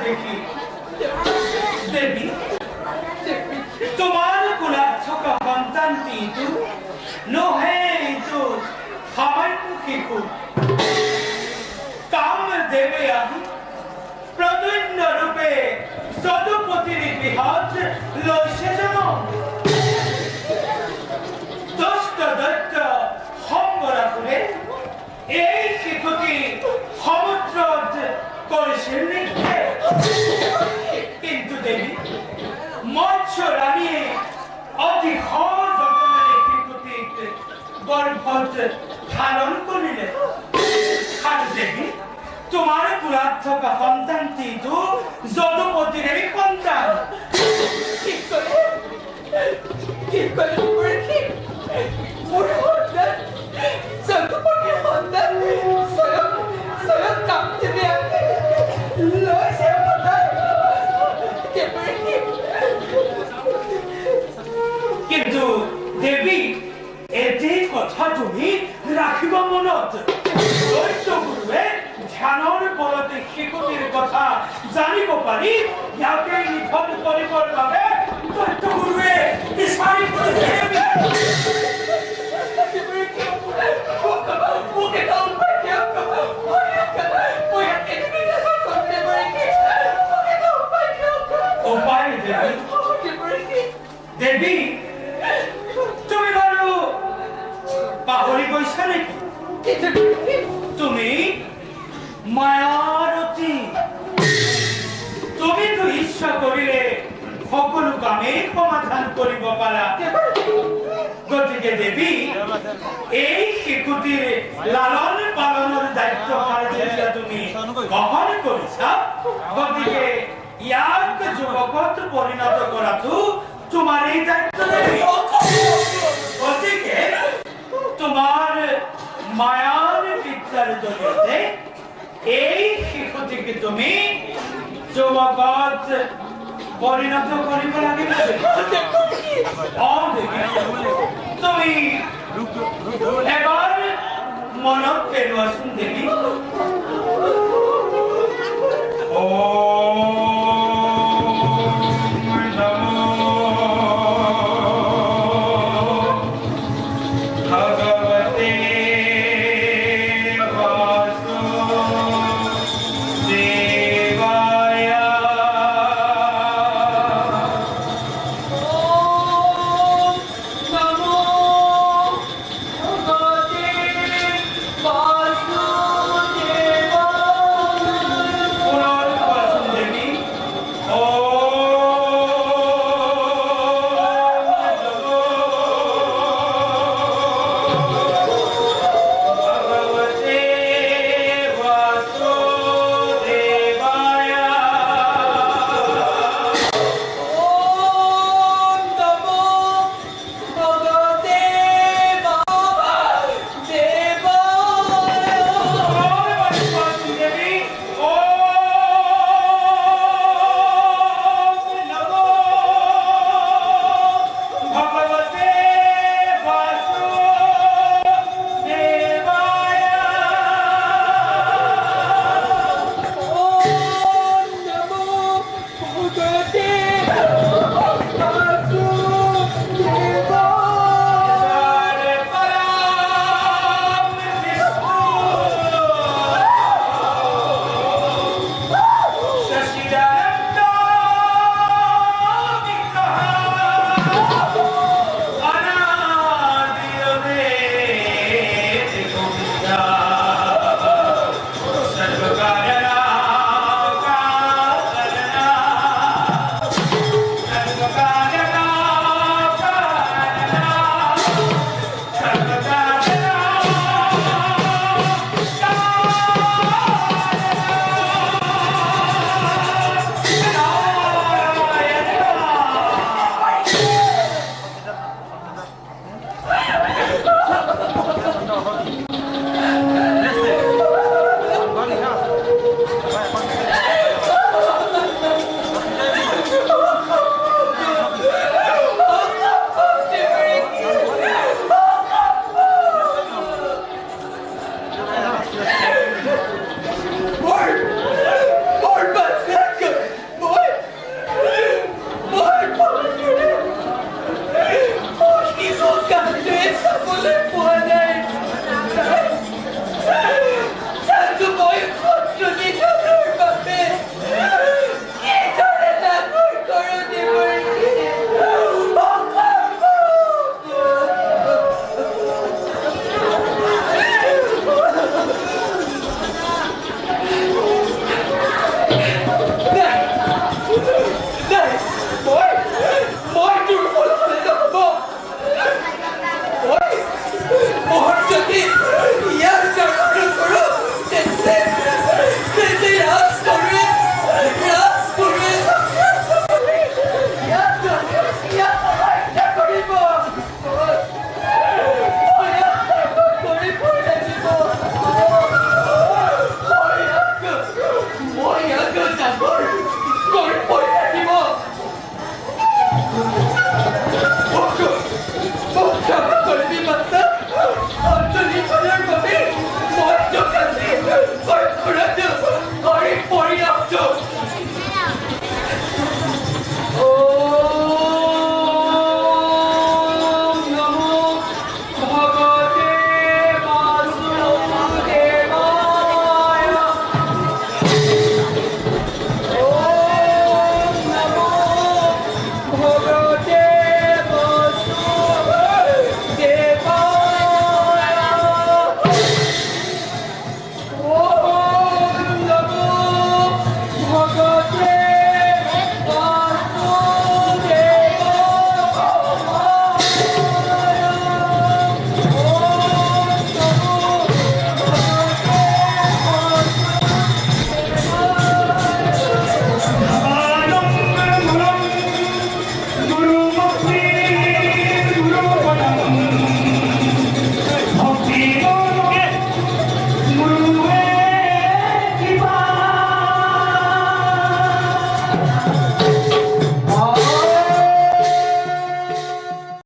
দেখি দেবী তোমার কোলার থকা সন্তানটিটো নহে এইটো সামান্য শিশু কাম দেবে আহি প্রদন্য রূপে যদুপতির গৃহত লৈছে জনম দুষ্ট দৈত্য সম্বরাসুরে এই শিশুটি সমুদ্রত করেছে নিক্ষেপ কিন্তু দেবী মৎস্য রানীয়ে অতি সযতনে শিশুটিক গর্ভত ধারণ করিলে আর দেবী তোমার কোলাত থকা সন্তানটিটো যদুপতিৰ সন্তান কি করে মোর সন্তান যদুপতির সন্তান স্বয়ং কামতে দেয়াকে লৈছে কিন্তু দেবী এটি কথা তুমি রাখিব মনত দৈত্য গুৰুৱে ধ্যানৰ বলতে শিশুটিৰ কথা জানিব পাৰি ইয়াকে নিধন কৰিবৰ বাবে দৈত্য গুৰুৱে বিচাৰি ফুৰিছে উপায় দেবী তুমি বাৰু পাহৰি গৈছা নেকি তুমি মায়াৰতী তুমিতো ইচ্ছা কৰিলে সকলো কামেই সমাধান কৰিব পাৰা গতিকে দেবী এই শিশুটিৰ লালন পালনৰ দায়িত্বভাৰ যেতিয়া তুমি গ্ৰহণ কৰিছা গতিকে ইয়াক যুৱকত পৰিণত কৰাটো তোমাৰ এই দায়িত্ব দেবী গতিকে তোমাৰ মায়াৰ বিদ্যাৰ জৰিয়তে এই শিশুটিকে তুমি যুৱকত পৰিণত কৰিব লাগিব তুমি এবাৰ মনত পেলোৱাচোন দেবী